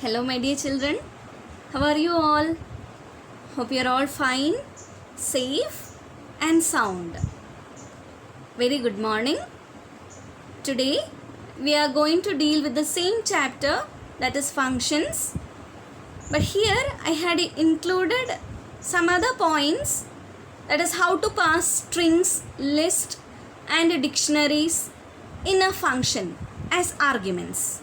Hello, my dear children. How are you all? Hope you are all fine, safe, and sound. Very good morning. Today, we are going to deal with the same chapter, that is functions. But here, I had included some other points, that is how to pass strings, list, and dictionaries in a function as arguments.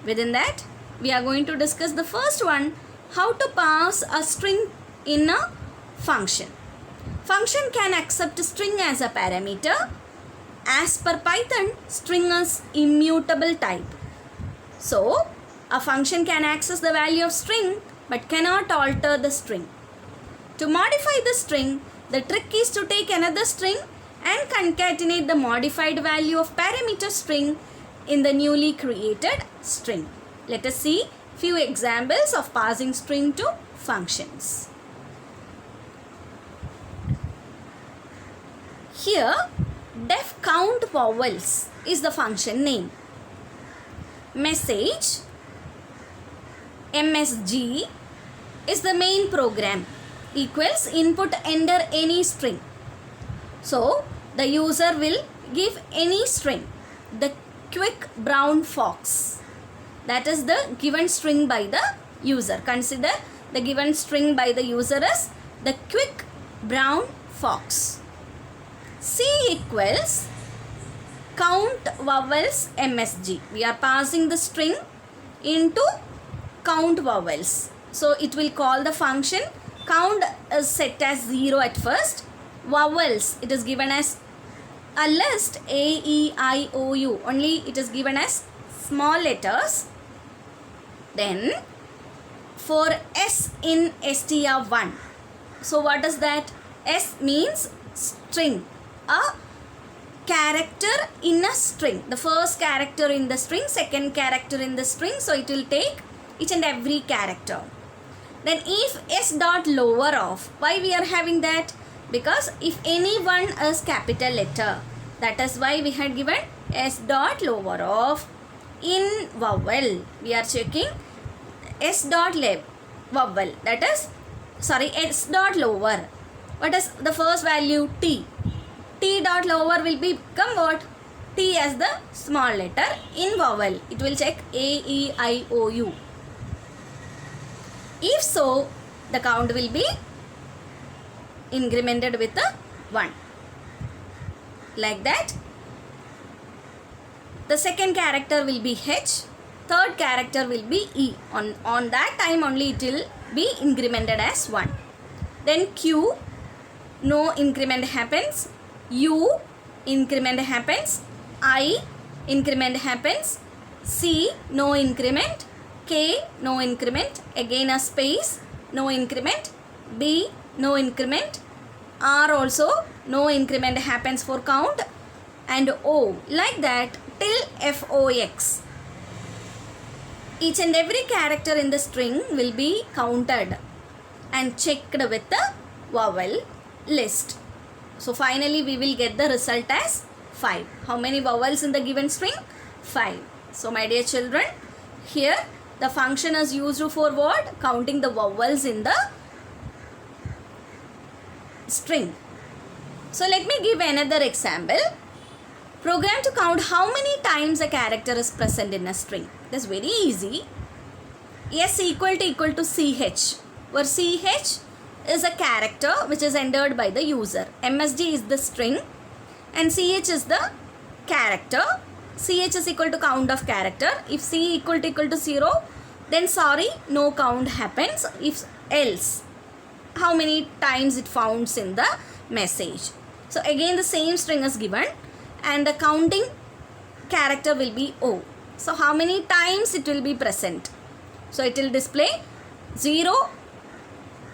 Within that, we are going to discuss the first one, how to pass a string in a function. Function can accept string as a parameter. As per Python, string is immutable type. So, a function can access the value of string but cannot alter the string. To modify the string, the trick is to take another string and concatenate the modified value of parameter string in the newly created string. Let us see few examples of passing string to functions. Here, def count vowels is the function name. Message MSG is the main program, equals input enter any string. So, the user will give any string. The quick brown fox, that is the given string by the user. Consider the given string by the user as the quick brown fox. C equals count vowels MSG. We are passing the string into count vowels. So it will call the function. Count is set as 0 at first. Vowels, it is given as a list A, E, I, O, U. Only it is given as small letters. Then for S in str1. So what is that? S means string. A character in a string. The first character in the string, second character in the string. So it will take each and every character. Then if S dot lower of, why we are having that? Because if any one is capital letter, that is why we had given S dot lower of. In vowel, we are checking S dot vowel, that is, S dot lower. What is the first value? T. T dot lower will become what? T as the small letter. In vowel, it will check A, E, I, O, U. If so, the count will be incremented with a 1. Like that. The second character will be H. Third character will be E. On that time only it will be incremented as 1. Then Q, no increment happens. U, increment happens. I, increment happens. C, no increment. K, no increment. Again a space, no increment. B, no increment. R also, no increment happens for count. And O, like that till FOX. Each and every character in the string will be counted and checked with the vowel list. So finally we will get the result as 5. How many vowels in the given string? 5. So my dear children, here the function is used for what? Counting the vowels in the string. So let me give another example. Program to count how many times a character is present in a string. That's very easy. S equal to CH, where CH is a character which is entered by the user. MSG is the string and CH is the character. CH is equal to count of character. If C equal to 0, then no count happens. If else, how many times it founds in the message. So again the same string is given and the counting character will be O. So how many times it will be present? So it will display 0.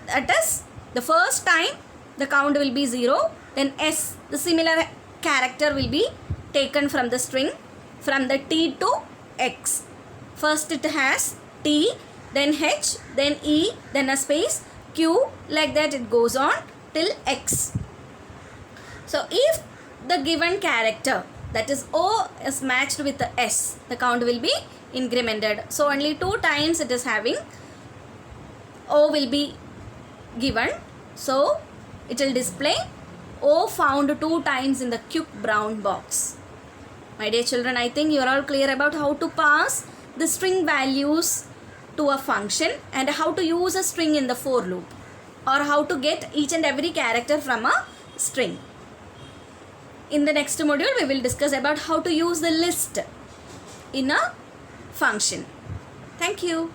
That is the first time the count will be 0. Then S, the similar character will be taken from the string from the T to X. First it has T, then H, then E, then a space, Q, like that it goes on till X. So if the given character, that is O, is matched with the S, the count will be incremented. So only 2 times it is having, O will be given. So it will display O found 2 times in the quick brown box. My dear children, I think you are all clear about how to pass the string values to a function and how to use a string in the for loop, or how to get each and every character from a string. In the next module, we will discuss about how to use the list in a function. Thank you.